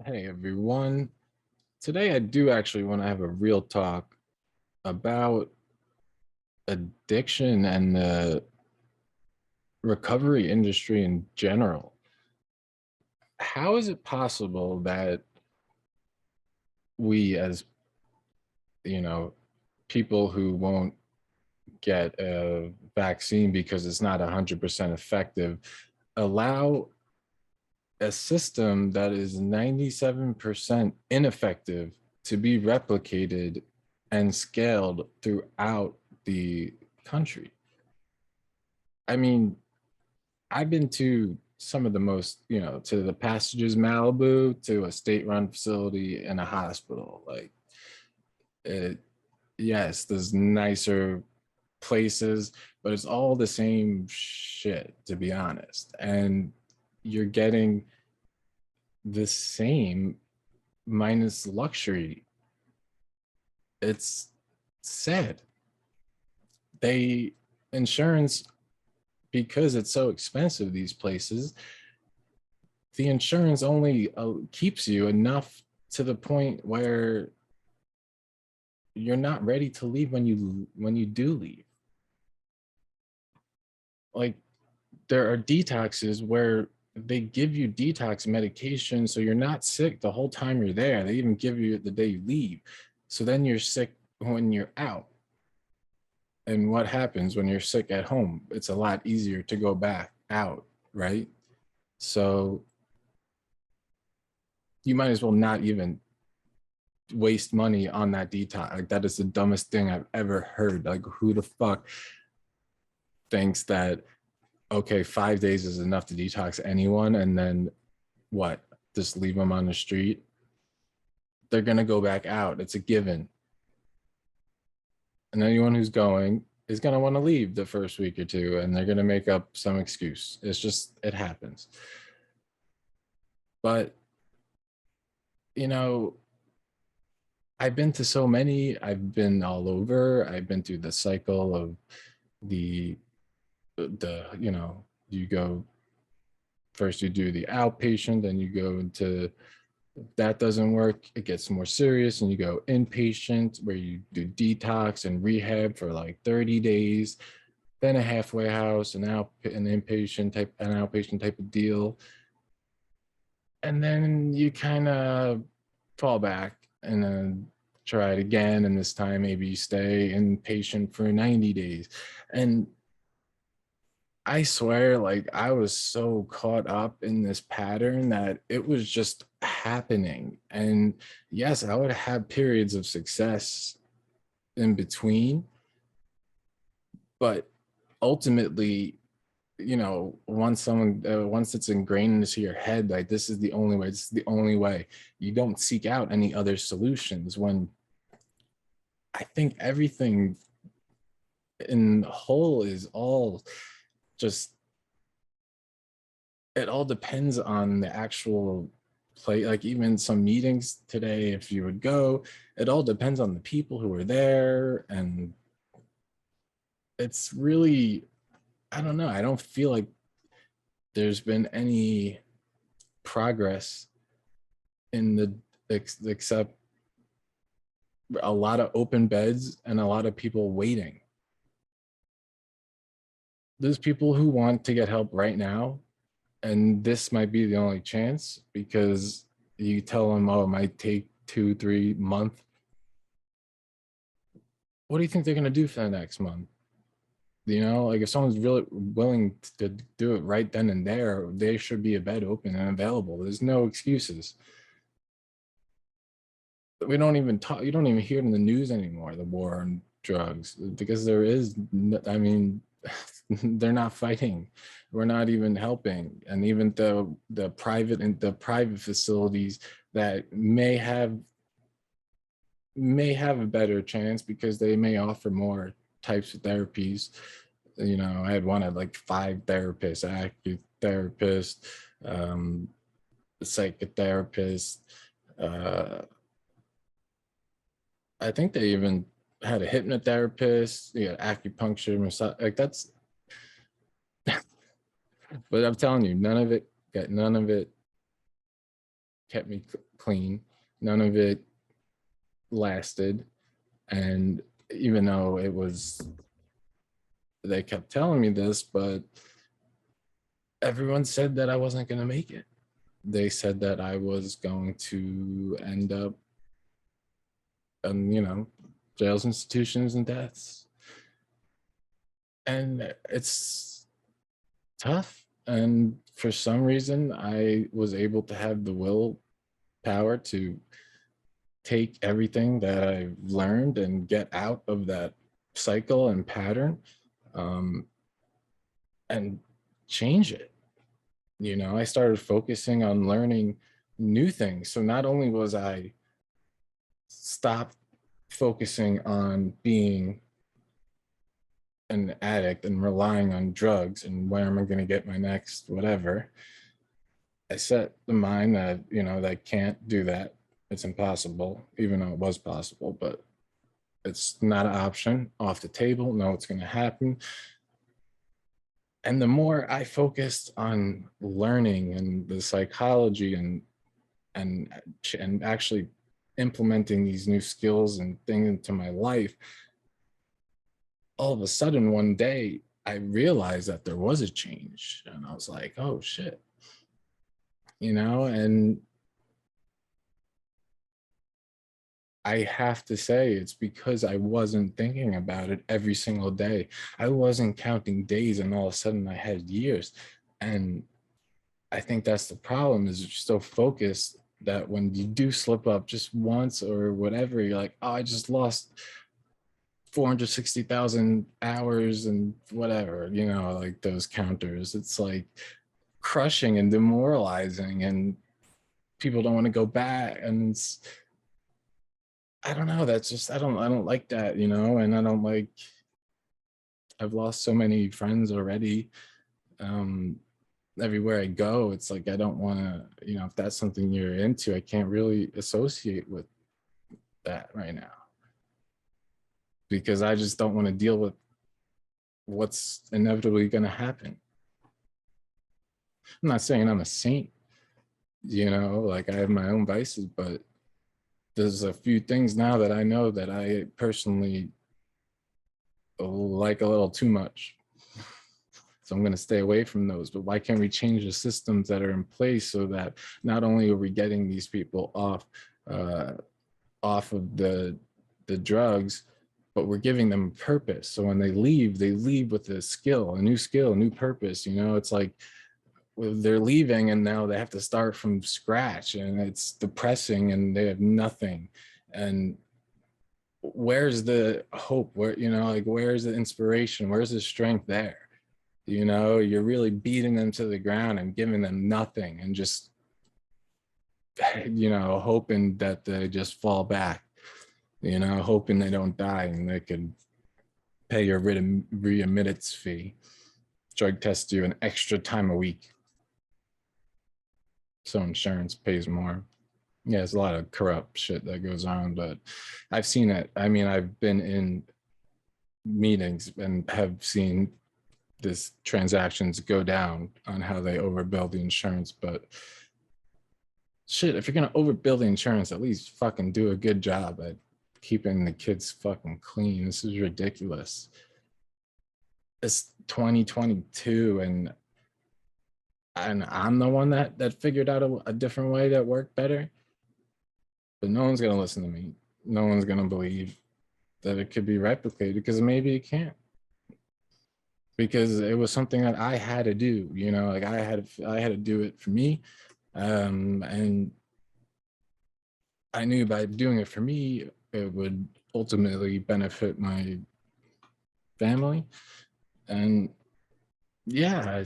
Hey everyone. Today I do actually want to have a real talk about addiction and the recovery industry in general. How is it possible that we, as you know, people who won't get a vaccine because it's not 100% effective, allow a system that is 97% ineffective to be replicated and scaled throughout the country? I mean, I've been to some of the most, to the Passages Malibu, to a state-run facility and a hospital. Like, it, yes, there's nicer places, but it's all the same shit, to be honest. And you're getting the same minus luxury. It's sad. They insurance, because it's so expensive, these places, the insurance only keeps you enough to the point where you're not ready to leave when you do leave. Like, there are detoxes where they give you detox medication so you're not sick the whole time you're there. They even give you it the day you leave. So then you're sick when you're out. And what happens when you're sick at home? It's a lot easier to go back out, right? So you might as well not even waste money on that detox. Like, that is the dumbest thing I've ever heard. Like, who the fuck thinks that, okay, 5 days is enough to detox anyone, and then what? Just leave them on the street? They're gonna go back out. It's a given. And anyone who's going is gonna want to leave the first week or two, and they're gonna make up some excuse. It's just, it happens. But you know, I've been to so many, I've been all over. I've been through the cycle of the you go first, you do the outpatient, then you go into, if that doesn't work, it gets more serious, and you go inpatient, where you do detox and rehab for like 30 days, then a halfway house, an outpatient type of deal, and then you kind of fall back and then try it again, and this time maybe you stay inpatient for 90 days. And I swear, like, I was so caught up in this pattern that it was just happening. And yes, I would have periods of success in between, but ultimately, once it's ingrained into your head, like, this is the only way, this is the only way, you don't seek out any other solutions. When I think everything in whole is all just, it all depends on the actual play. Like, even some meetings today, if you would go, it all depends on the people who are there. And it's really, I don't know, I don't feel like there's been any progress in the, except a lot of open beds and a lot of people waiting. There's people who want to get help right now, and this might be the only chance, because you tell them, oh, it might take 2-3 months. What do you think they're going to do for the next month? Like, if someone's really willing to do it right then and there, they should be a bed open and available. There's no excuses. We don't even talk, you don't even hear it in the news anymore, the war on drugs, because there is, I mean, they're not fighting. We're not even helping. And even the private facilities that may have a better chance, because they may offer more types of therapies. I had one at like 5 therapists, active therapist, psychotherapist, uh I think they even had a hypnotherapist, acupuncture, massage, like, that's, but I'm telling you, none of it kept me clean. None of it lasted. And even though they kept telling me this, but everyone said that I wasn't going to make it. They said that I was going to end up in, jails, institutions, and deaths. And it's tough. And for some reason, I was able to have the willpower to take everything that I've learned and get out of that cycle and pattern, and change it. I started focusing on learning new things. So not only was I stopped focusing on being an addict and relying on drugs and where am I going to get my next whatever, I set the mind that, that I can't do that. It's impossible, even though it was possible, but it's not an option, off the table. No, it's going to happen. And the more I focused on learning and the psychology and actually implementing these new skills and things into my life, all of a sudden one day I realized that there was a change, and I was like, oh shit, and I have to say it's because I wasn't thinking about it every single day. I wasn't counting days, and all of a sudden I had years. And I think that's the problem, is you're so focused that when you do slip up just once or whatever, you're like, oh, I just lost 460,000 hours and whatever, like those counters. It's like crushing and demoralizing, and people don't want to go back. And I don't know, that's just, I don't like that, and I don't like, I've lost so many friends already. Everywhere I go, it's like, I don't want to, if that's something you're into, I can't really associate with that right now, because I just don't want to deal with what's inevitably going to happen. I'm not saying I'm a saint, like I have my own vices, but there's a few things now that I know that I personally like a little too much. So I'm going to stay away from those. But why can't we change the systems that are in place so that not only are we getting these people off of the drugs, but we're giving them purpose. So when they leave with a skill, a new purpose. It's like they're leaving and now they have to start from scratch, and it's depressing and they have nothing. And where's the hope? Where's the inspiration? Where's the strength there? You're really beating them to the ground and giving them nothing, and just hoping that they just fall back, hoping they don't die and they could pay your readmittance fee, drug test you an extra time a week so insurance pays more. Yeah, there's a lot of corrupt shit that goes on, but I've seen it. I mean, I've been in meetings and have seen this transactions go down on how they overbill the insurance. But shit, if you're gonna overbill the insurance, at least fucking do a good job at keeping the kids fucking clean. This is ridiculous. It's 2022, and I'm the one that figured out a different way that worked better. But no one's gonna listen to me. No one's gonna believe that it could be replicated, because maybe it can't. Because it was something that I had to do, like I had to do it for me. And I knew by doing it for me, it would ultimately benefit my family. And yeah,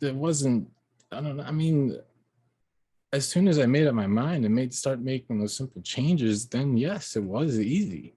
it wasn't, I don't know. I mean, as soon as I made up my mind and start making those simple changes, then yes, it was easy.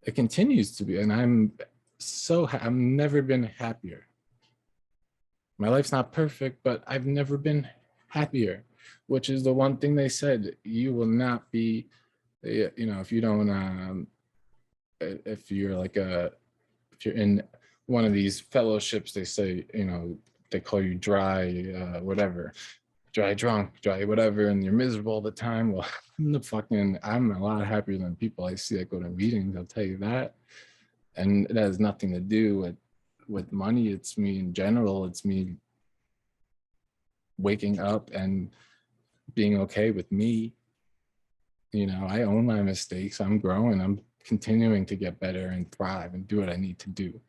It continues to be. And I've never been happier. My life's not perfect, but I've never been happier, which is the one thing they said. You will not be, if you don't, if you're if you're in one of these fellowships, they say, they call you dry dry drunk, dry whatever, and you're miserable all the time. Well, I'm a lot happier than people I see that go to meetings, I'll tell you that. And it has nothing to do with money. It's me in general. It's me waking up and being okay with me. You know, I own my mistakes. I'm growing. I'm continuing to get better and thrive and do what I need to do.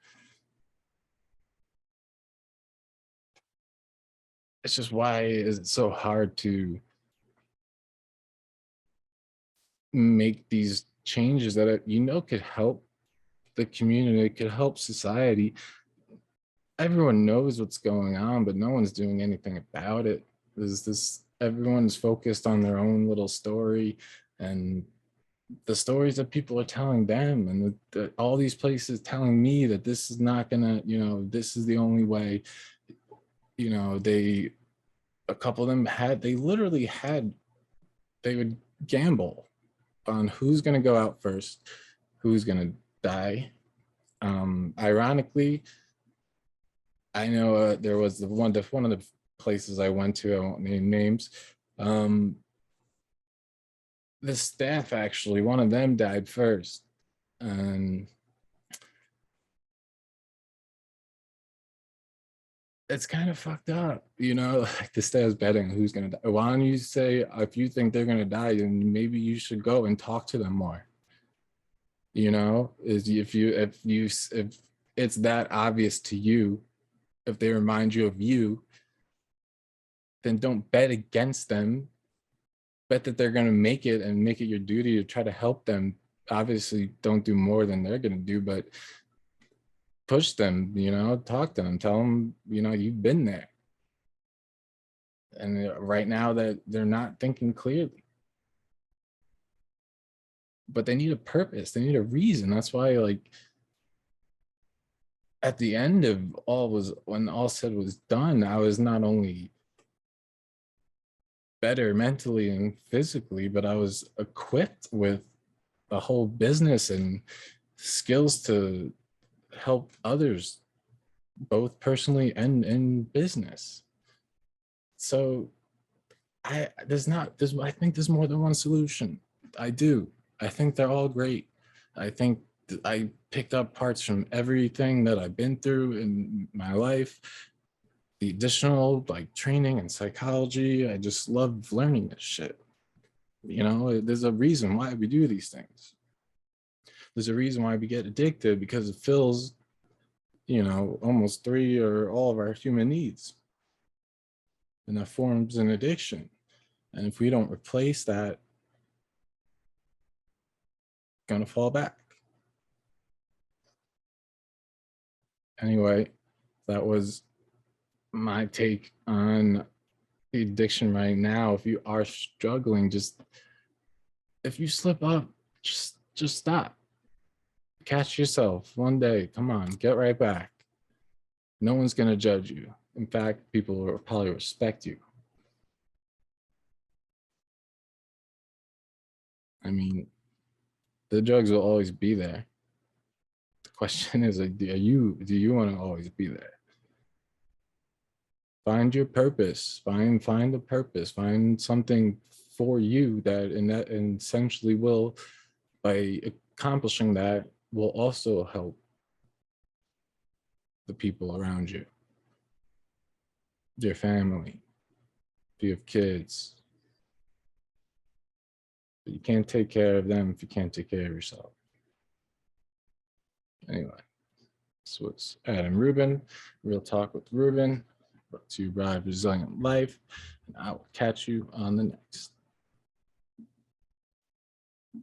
It's just, why is it so hard to make these changes that could help the community, it could help society? Everyone knows what's going on, but no one's doing anything about it. There's this, everyone's focused on their own little story, and the stories that people are telling them, and all these places telling me that this is not gonna, this is the only way. A couple of them they literally had, they would gamble on who's gonna go out first, who's gonna die. Ironically, I know there was one of the places I went to, I won't name names. The staff, actually, one of them died first. And it's kind of fucked up, like the staff's betting who's gonna die. Why don't you say, if you think they're gonna die, then maybe you should go and talk to them more. Is if it's that obvious to you, if they remind you of you, then don't bet against them. Bet that they're going to make it, and make it your duty to try to help them. Obviously, don't do more than they're going to do, but push them, talk to them, tell them, you've been there. And right now that they're not thinking clearly, but they need a purpose. They need a reason. That's why, like, at the end of when all said was done, I was not only better mentally and physically, but I was equipped with a whole business and skills to help others, both personally and in business. So I think there's more than one solution. I do. I think they're all great. I think I picked up parts from everything that I've been through in my life. The additional, like, training and psychology, I just love learning this shit. There's a reason why we do these things. There's a reason why we get addicted, because it fills, almost 3 or all of our human needs. And that forms an addiction. And if we don't replace that, it's gonna fall back. Anyway, that was my take on the addiction right now. If you are struggling, if you slip up, just stop. Catch yourself one day. Come on, get right back. No one's gonna judge you. In fact, people will probably respect you. I mean, the drugs will always be there. The question is, like, do you want to always be there? Find your purpose. Find a purpose. Find something for you that essentially will, by accomplishing that, will also help the people around you, your family, if you have kids. But you can't take care of them if you can't take care of yourself. Anyway, this was Adam Rubin, Real Talk with Rubin, brought to you by Resilient Life, and I will catch you on the next.